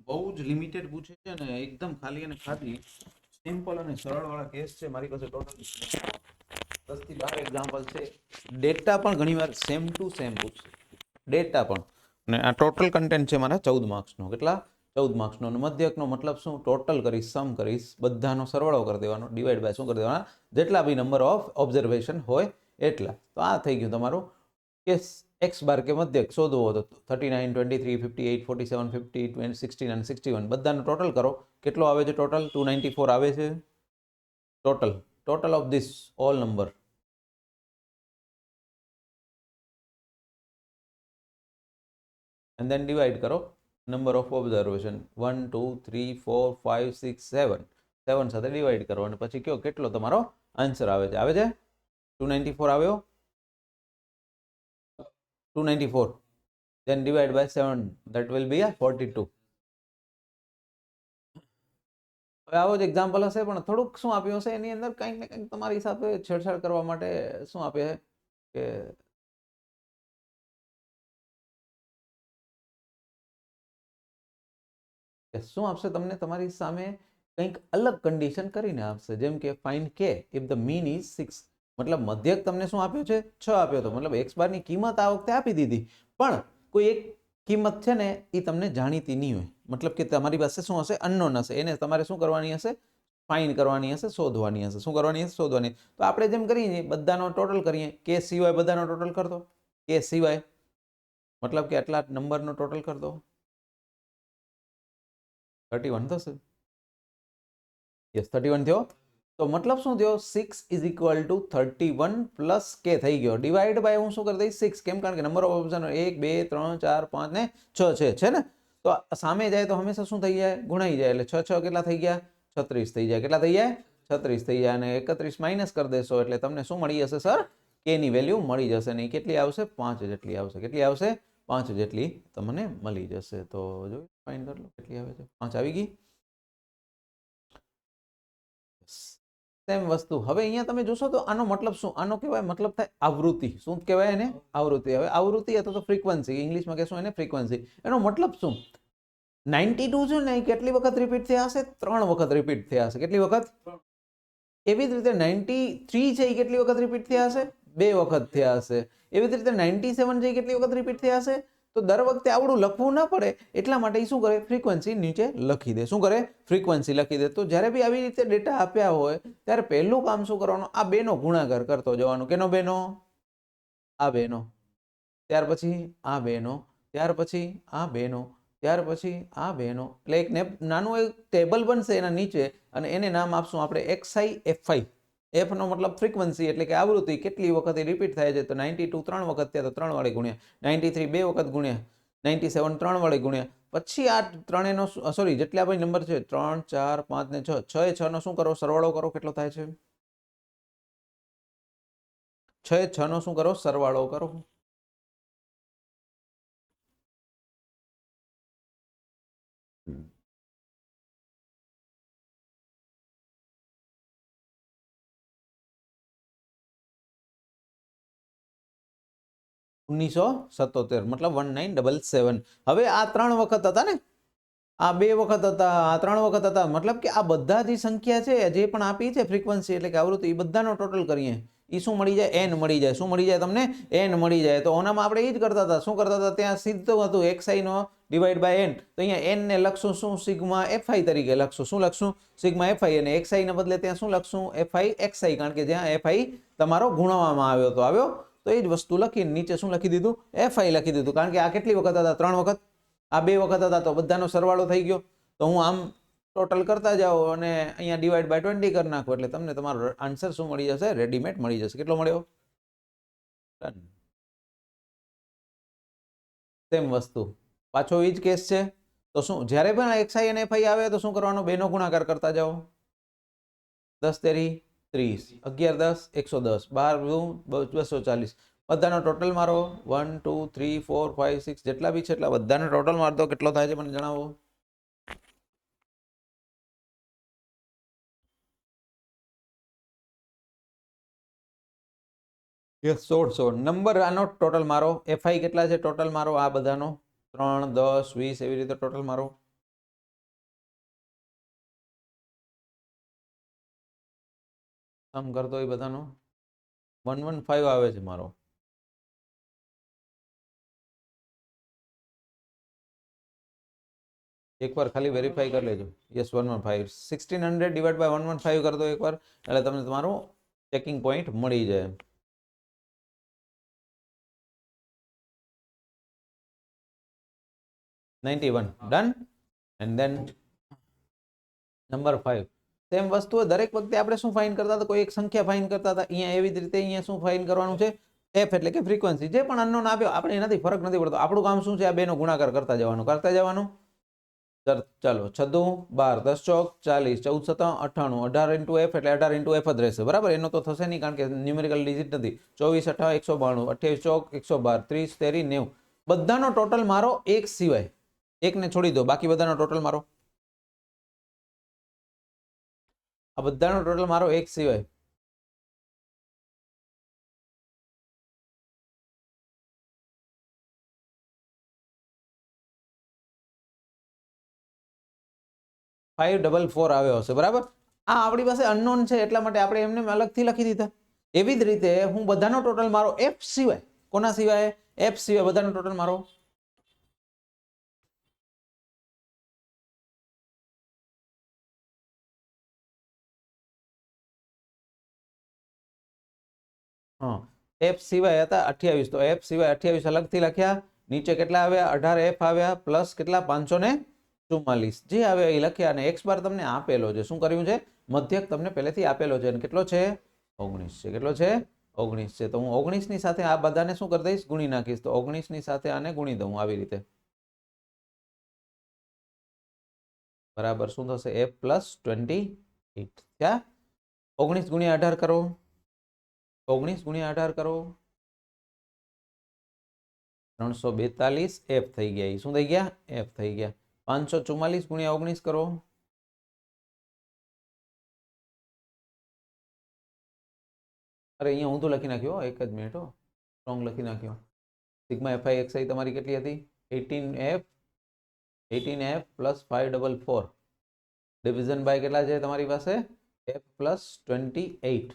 બહુ જ લિમિટેડ પૂછે છે ને એકદમ ખાલી અને ખાલી સિમ્પલ અને સરળ વાળા કેસ છે મારી પાસે ટોટલ 10 થી 12 એક્ઝામ્પલ છે. ડેટા પણ ઘણીવાર સેમ ટુ સેમ પૂછશે, ડેટા પણ. અને આ ટોટલ કન્ટેન્ટ છે મારા 14 માર્ક્સનો. કેટલા? 14 માર્ક્સનો. અને મધ્યકનો મતલબ શું? ટોટલ કરીશ, સમ કરીશ, બધાનો સરવાળો કરી દેવાનો, ડિવાઈડ બાય શું કરી દેવાના? જેટલા બી નંબર ઓફ ઓબ્ઝર્વેશન હોય એટલા. તો આ થઈ ગયું તમારું કેસ. એક્સ બાર કે મધ્યક શોધવો હોય તો 39, 23, 58, 47, 50, 16 અને 61 બધાનું ટોટલ કરો. કેટલો આવે છે ટોટલ? 294 આવે છે total. Total of this all number. and then divide કરો number of observation 1 2 3 4 5 6 7 7 સાથે ડિવાઈડ કરો અને પછી કયો કેટલો તમારો આન્સર આવે છે. આવે છે 294 આવ્યો? 294 then divide by 7 that will be a 42. હવે આવો જ એક્ઝામ્પલ હશે પણ થોડુંક શું આપ્યું હશે એની અંદર કંઈક ને કંઈક તમારી સાથે છેડછાડ કરવા માટે શું આપે કે શું આપશે તમને? તમારી સામે કંઈક અલગ કન્ડિશન કરીને આપશે. જેમ કે ફાઇન્ડ કે ઇફ ધ મીન ઇઝ 6. મતલબ મધ્યક તમને શું આપ્યો છે? 6 આપ્યો હતો. મતલબ એક્સ બારની કિંમત આ વખતે આપી દીધી, પણ કોઈ એક કિંમત છે ને એ તમને જાણીતી નહીં હોય. મતલબ કે તમારી પાસે શું હશે? અનનોન હશે. એને તમારે શું કરવાની હશે? ફાઇન્ડ કરવાની હશે, શોધવાની હશે. શું કરવાની હશે? શોધવાની. તો આપણે જેમ કરીએ બધાનો ટોટલ કરીએ. કે સિવાય બધાનો ટોટલ કરતો. કે સિવાય મતલબ કે આટલા નંબરનો ટોટલ કરતો. 31 થશે. યસ 31 થયો. તો મતલબ શું થયો? 6 ઇઝ ઇક્વલ ટુ 31 પ્લસ કે થઈ ગયો. ડિવાઈડ બાય હું શું કરી દઈશ? 6. કેમ? કારણ કે નંબર ઓફ ઓપ્શન 1 2 3 4 5 ને 6 છે ને? તો સામે જાય તો હંમેશા શું થઈ જાય? ગુણાઈ જાય. એટલે 6 6 કેટલા થઈ ગયા? 36 થઈ જાય. કેટલા થઈ જાય? 36 થઈ જાય. અને 31 માઇનસ કરી દેશો એટલે તમને શું મળી જશે સર? કે ની વેલ્યુ મળી જશે. ને કેટલી આવશે? 5 જેટલી આવશે. કેટલી આવશે? 5 જેટલી તમને મળી જશે. તો જો ફાઇન્ડ કરી લો કેટલી આવે છે. 5 આવી ગઈ. સેમ વસ્તુ. હવે અહીંયા તમે જોશો તો આનો મતલબ શું? આનો કહેવાય મતલબ થાય આવૃત્તિ. શું કહેવાય એને? આવૃત્તિ. હવે આવૃત્તિ અથવા તો ફ્રીક્વન્સી, ઇંગ્લિશમાં કહેશું એને ફ્રીક્વન્સી. એનો મતલબ શું? 92 છે ને એ કેટલી વખત રિપીટ થયા હશે? 3 વખત રિપીટ થયા હશે. કેટલી વખત? એવી જ રીતે 93 છે એ કેટલી વખત રિપીટ થયા હશે? 2 વખત થયા હશે. એવી જ રીતે 97 છે એ કેટલી વખત રિપીટ થયા હશે? તો દર વખતે આવડું લખવું ના પડે એટલા માટે શું કરે? ફ્રીક્વન્સી નીચે લખી દે. શું કરે? ફ્રીક્વન્સી લખી દે. તો જ્યારે બી આવી રીતે ડેટા આપ્યા હોય ત્યારે પહેલું કામ શું કરવાનું? આ બેનો ગુણાકાર કરતો જવાનું. કેનો બેનો? આ બેનો. ત્યાર પછી આ બેનો. ત્યાર પછી આ બેનો. ત્યાર પછી આ બેનો. એટલે એક નાનું એક ટેબલ બનશે એના નીચે અને એને નામ આપશું આપણે XI FI. એફ નો મતલબ ફ્રીક્વન્સી એટલે કે આવૃત્તિ કેટલી વખત રિપીટ થાય છે. તો 92 3 વખત થયા તો 3 વડે ગુણ્યા. 93 2 વખત ગુણ્યા. 97 3 વડે ગુણ્યા. પછી આ ત્રણેયનો સોરી જેટલા ભાઈ નંબર છે 3 4 5 ને 6 6 એ 6 નો શું કરો? સરવાળો કરો. કેટલો થાય છે? 6 એ 6 નો શું કરો? સરવાળો કરો. $1977 મતલબ 1977. હવે આ 3 વખત હતા ને? આ 2 વખત હતા, આ 3 વખત હતા. મતલબ કે આ બધા જે સંખ્યા છે જે પણ આપી છે ફ્રીક્વન્સી એટલે કે આવૃત્તિ એ બધાનો ટોટલ કરીએ. એ શું મળી જાય? n મળી જાય. શું મળી જાય તમને? n મળી જાય. તો ઓનામાં આપણે એ જ કરતા હતા. શું કરતા હતા? ત્યાં સીધું હતું XI નો ડિવાઈડ બાય n. તો અહીંયા n ને લખશું શું? સિગ્મા FI તરીકે લખશું. શું લખશું? Sigma FI. અને XI ને બદલે ત્યાં શું લખશું? FI XI. કારણ કે જ્યાં FI તમારો ગુણવામાં આવ્યો તો આવ્યો તો એ જ વસ્તુ લખીને નીચે શું લખી દીધું? FI લખી દીધું. કારણ કે આ કેટલી વખત હતા? 3 વખત. આ 2 વખત હતા તો બધાનો સરવાળો થઈ ગયો. તો હું આમ ટોટલ કરતા જાઓ અને અહીંયા ડિવાઈડ બાય 20 કરી નાખો એટલે તમને તમારો આન્સર શું મળી જશે? રેડીમેડ મળી જશે. કેટલો મળ્યો? ડન. સેમ વસ્તુ પાછો એ જ કેસ છે. તો શું જ્યારે પણ XI અને FI આવે તો શું કરવાનો? બેનો ગુણાકાર કરતા જાઓ. 10 તેરી 30, 11 10 110, 12 240. બધાનો ટોટલ મારો 1 2 3 4 5 6 જેટલા બી છે એટલા બધાનો ટોટલ માર દો. કેટલો થાય છે મને જણાવો. યસ 16 નંબર આનો ટોટલ મારો. FI કેટલા છે ટોટલ મારો? આ બધાનો 3 10 20 એવી રીતે ટોટલ મારો. સમ કરતો એ બધાનો 115 આવે છે મારો. એકવાર ખાલી વેરીફાઈ કરી લેજો. યસ 115. 1600 ડિવાઇડ બાય 115 કરી દો એકવાર, એટલે તમને તમારું ચેકિંગ પોઈન્ટ મળી જાય. $91 done. And then number 5. Same વસ્તુ દરેક વખતે આપણે શું ફાઇન કરતા હતા, કોઈ એક સંખ્યા ફાઇન કરતા હતા. અહીંયા એવી જ રીતે અહીંયા શું ફાઇન કરવાનું છે, એફ એટલે કે ફ્રીક્વન્સી. જે પણ અનનોન આપ્યો આપણે એનાથી ફરક નથી પડતો. આપણું કામ શું છે, આ બેનો ગુણાકાર કરતા જવાનું. ચાલો 6 2 12 10 ચોક 40 14 7 98 18 ઇન્ટુ એફ એટલે 18 ઇન્ટુ એફ જ રહેશે. બરાબર, એનો તો થશે નહીં કારણ કે ન્યુમેરિકલ ડિજિટ નથી. 24 18 192 28 ચોક 112 30 13 90 બધાનો ટોટલ મારો એક સિવાય એકને છોડી દો, બાકી બધાનો ટોટલ મારો, આ બધાનો ટોટલ મારો એક સિવાય $544 આવ્યો હશે. બરાબર, આ આપણી પાસે અનનોન છે એટલા માટે આપણે એમને અલગથી લખી દીધા. એવી જ રીતે હું બધાનો ટોટલ મારો એફ સિવાય, કોના સિવાય, એફ સિવાય બધાનો ટોટલ મારો એફ સિવાય હતા 28, તો એફ સિવાય 28 અલગથી લખ્યા. નીચે કેટલા આવ્યા, 18 એફ આવ્યા પ્લસ કેટલા 544 જે આવે એ લખ્યા. અને એક્સ બાર તમને આપેલો છે, શું કર્યું છે, મધ્યક તમને પહેલેથી આપેલો છે. અને કેટલો છે, 19 છે. કેટલો છે, 19 છે. તો હું 19 ની સાથે આ બધાને શું કરી દઈશ, ગુણી નાખીશ. તો 19 ની સાથે આને ગુણી દઉં આવી રીતે. બરાબર, શું થશે, એફ પ્લસ 28 થયા. 19 ગુણ્યા 18 કરો, 19 ગુણ્યા 18 કરો, 342 એફ થઈ ગયા. શું થઈ ગયા, એફ થઈ ગયા. 544 ગુણ્યા 19 કરો, અરે અહીંયા ઊંધું લખી નાખ્યો, એક જ મિનિટ, સ્ટ્રોંગ લખી નાખ્યો. સિગ્મા એફ આઈ એક્સ આઈ તમારી કેટલી હતી, 18f પ્લસ 544 ડિવિઝન બાય કેટલા છે તમારી પાસે, એફ પ્લસ 28,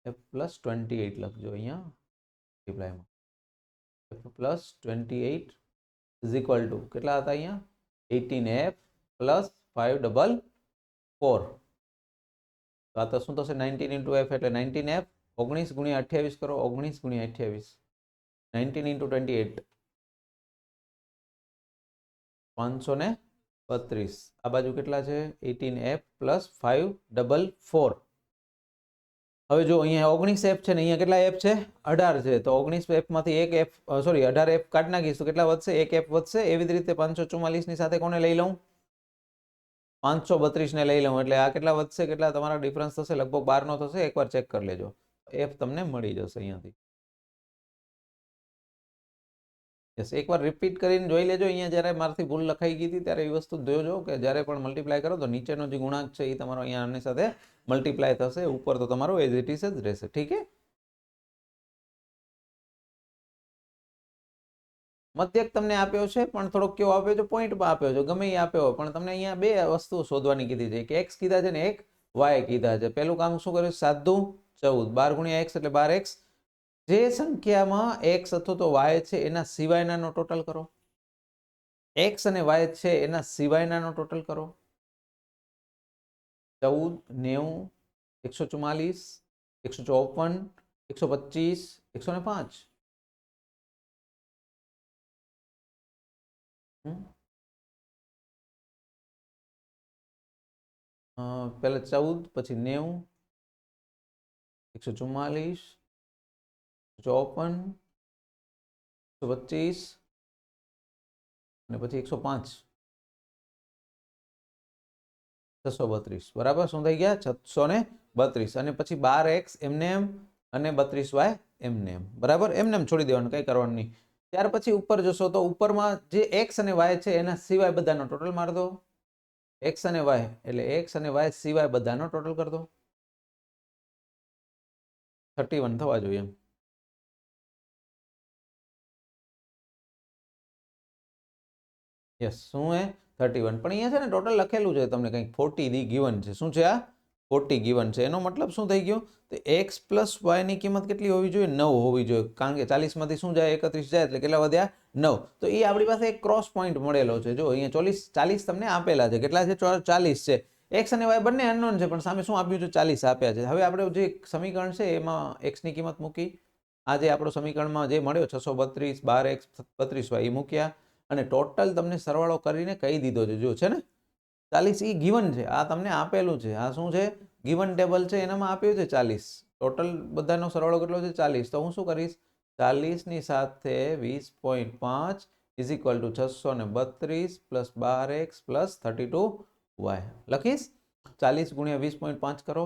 એફ પ્લસ 28 લખજો અહીંયા મલ્ટીપ્લાયમાં. F plus 28 is equal to કેટલા હતા અહીંયા, 18f પ્લસ 544. તો આ તો શું થશે, 19 ઇન્ટુ એફ એટલે 19f. 19 ગુણ્યા 28 કરો, 19 ગુણ્યા 28, 19 ઇન્ટુ 28 532. આ બાજુ કેટલા છે, 18f પ્લસ 544. હવે જો અહીંયા 19 એફ છે ને અહીંયા કેટલા એફ છે, 18 છે. તો 19 એફ માંથી એક એફ, સોરી 18 એફ કાઢી નાખીશ તો કેટલા વધશે, એક એફ વધશે. એવી જ રીતે 544 ની સાથે કોને લઈ લઉં, 532 ને લઈ લઉં. એટલે આ કેટલા વધશે, કેટલા તમારા ડિફરન્સ થશે, લગભગ 12 નો થશે. એકવાર ચેક કરી લેજો, એફ તમને મળી જશે અહીંયાથી. યસ, એકવાર રિપીટ કરીને જોઈ લેજો. અહીંયા જ્યારે મારાથી ભૂલ લખાઈ ગઈ હતી ત્યારે એ વસ્તુ જોજો કે જ્યારે પણ મલ્ટીપ્લાય કરો તો નીચેનો જે ગુણાંક છે એ તમારો અહીંયા આની સાથે મલ્ટીપ્લાય થશે, ઉપર તો તમારો એઝ ઇટ ઇઝ જ રહેશે. ઠીક છે, મધ્યક તમને આપ્યો છે પણ થોડોક કેવો આપ્યો છે, પોઈન્ટમાં આપ્યો છે, ગમે એ આપ્યો પણ તમને અહીંયા બે વસ્તુઓ શોધવાની કીધી છે, એક એક્સ કીધા છે ને એક વાય કીધા છે. પહેલું કામ શું કર્યું, 7 દુ 14, 12 ગુણ્યા એક્સ એટલે 12x. જે સંખ્યામાં એક્સ અથવા તો વાય છે એના સિવાયનાનો ટોટલ કરો, એક્સ અને વાય છે એના સિવાયનાનો ટોટલ કરો. 14 90 144 154 125 105. પહેલા 14 પછી 90 144 54 125 અને પછી 105 632. બરાબર, શું થઈ ગયા, 632. અને પછી 12x એમને એમ અને 32y એમને એમ. બરાબર, એમને એમ છોડી દેવાનું, કઈ કરવાનું નહીં. ત્યાર પછી ઉપર જશો તો ઉપરમાં જે x અને y છે એના સિવાય બધાનો ટોટલ માર દો. x અને y એટલે x અને y સિવાય બધાનો ટોટલ કરી દો. 31 થવા જોઈએ એમ. યસ, શું હે 31. પણ અહીંયા છે ને ટોટલ લખેલું છે તમને કંઈક 40 દી ગિવન છે. શું છે આ 40 ગીવન છે. એનો મતલબ શું થઈ ગયો? તો x પ્લસ વાયની કિંમત કેટલી હોવી જોઈએ? 9 હોવી જોઈએ. કારણ કે 40માંથી શું જાય? 31 જાય એટલે કેટલા વધ્યા? 9. તો એ આપણી પાસે એક ક્રોસ પોઈન્ટ મળેલો છે. જો અહીંયા 40 તમને આપેલા છે. કેટલા છે? 40 છે. x અને y બંને અનનોન છે, પણ સામે શું આપ્યું છે? 40 આપ્યા છે. હવે આપણે જે સમીકરણ છે એમાં x ની કિંમત મૂકી. આ જે આપણો સમીકરણમાં જે મળ્યો 632 12x 32y એ મૂક્યા અને ટોટલ તમને સરવાળો કરીને કહી દીધો છે. જો છે ને 40 એ ગિવન છે. આ તમને આપેલું છે. આ શું છે? ગિવન ટેબલ છે, એનામાં આપ્યું છે 40. ટોટલ બધાનો સરવાળો કેટલો છે? 40. તો હું શું કરીશ? 40 ની સાથે 20.5 is equal two 632 plus 12x plus 32y લખીશ. 40 ગુણ્યા 20.5 કરો.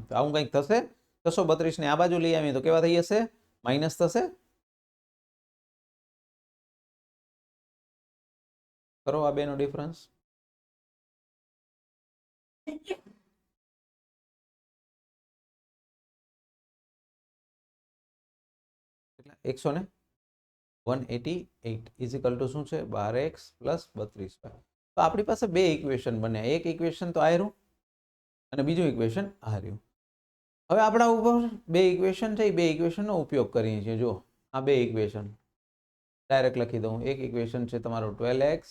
તો આવું કંઈક થશે. 632 ને આ બાજુ લઈ આવીએ તો કેવા થઈ જશે? માઇનસ થશે. કરો આ બેનો ડિફરન્સ. 188 ઇઝ ઇક્વલ ટુ શું છે? 12x plus 32y. તો આપણી પાસે બે ઇક્વેશન બન્યા. એક ઇક્વેશન તો આ રહ્યું અને બીજું ઇક્વેશન આ રહ્યું. હવે આપણા ઉપર બે ઇક્વેશન છે, એ બે ઇક્વેશનનો ઉપયોગ કરીએ છીએ. જો આ બે ઇક્વેશન ડાયરેક્ટ લખી દઉં. એક ઇક્વેશન છે તમારું 12x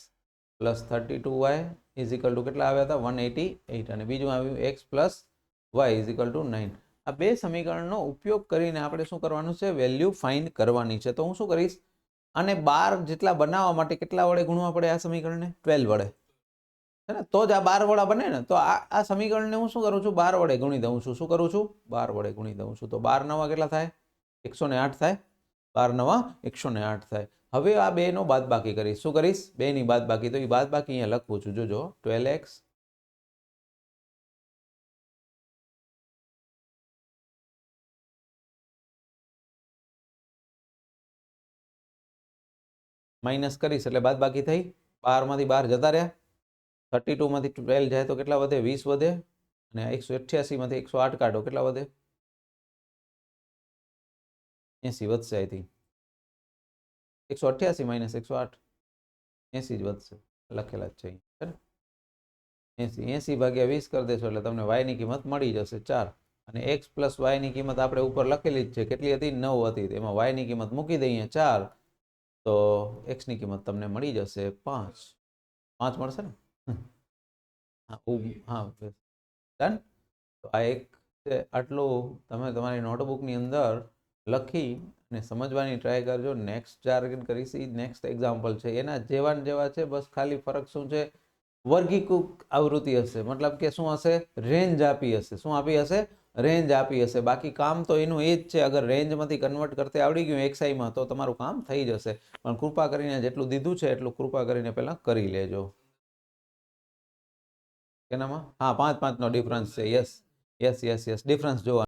plus 32y is equal to કેટલા આવ્યા હતા? 188 અને બીજું આવ્યું x plus y is equal two 9. આ બે સમીકરણનો ઉપયોગ કરીને આપણે શું કરવાનું છે? વેલ્યુ ફાઇન્ડ કરવાની છે. તો હું શું કરીશ? આને 12 જેટલા બનાવવા માટે કેટલા વડે ગુણવા પડે આ સમીકરણને? 12 વડે, છે ને? તો જ આ 12 વડા બને ને. તો આ સમીકરણને હું શું કરું છું? 12 વડે ગુણી દઉં છું. શું કરું છું? 12 વડે ગુણી દઉં છું. તો 12 નવા કેટલા થાય? 108 થાય. 12 નવા 108 થાય. હવે આ બે નો બાદબાકી કરીશ. શું કરીશ? બે ની બાદબાકી. તો એ બાદબાકી અહીંયા લખું છું. જોજો 12x માઇનસ કરીશ એટલે બાદબાકી થઈ. 12 માંથી 12 જતા રહ્યા. 32 માંથી 12 જાય તો કેટલા વધે? 20 વધે. અને 188 માંથી 108 કાઢો કેટલા વધે? 80 વધશે. આઈ થિંક 188 માઇનસ 108 80 જ વધશે. લખેલા જ છે 80 ભાગ્યા 20 કરી દેશો એટલે તમને y ની કિંમત મળી જશે 4. અને x પ્લસ y ની કિંમત આપણે ઉપર લખેલી જ છે. કેટલી હતી? 9 હતી. એમાં y ની કિંમત મૂકી દઈએ 4. તો x ની કિંમત તમને મળી જશે 5. 5 મળશે ને? હા ડન. તો આ એક આટલું તમે તમારી નોટબુકની અંદર લખી અને સમજવાની ટ્રાય કરજો. નેક્સ્ટ ટાર્ગેટ કરીશ એ નેક્સ્ટ એક્ઝામ્પલ છે, એના જેવા ને જેવા છે. બસ ખાલી ફરક શું છે? વર્ગીકૃત આવૃત્તિ હશે. મતલબ કે શું હશે? રેન્જ આપી હશે. શું આપી હશે? રેન્જ આપી હશે. બાકી કામ તો એનું એ જ છે. અગર રેન્જમાંથી કન્વર્ટ કરતે આવડી ગયું એક્સઆઈમાં તો તમારું કામ થઈ જશે. પણ કૃપા કરીને જેટલું દીધું છે એટલું કૃપા કરીને પહેલાં કરી લેજો. કેનામાં? હા 5 5 નો ડિફરન્સ છે. Yes yes yes yes difference જોવા.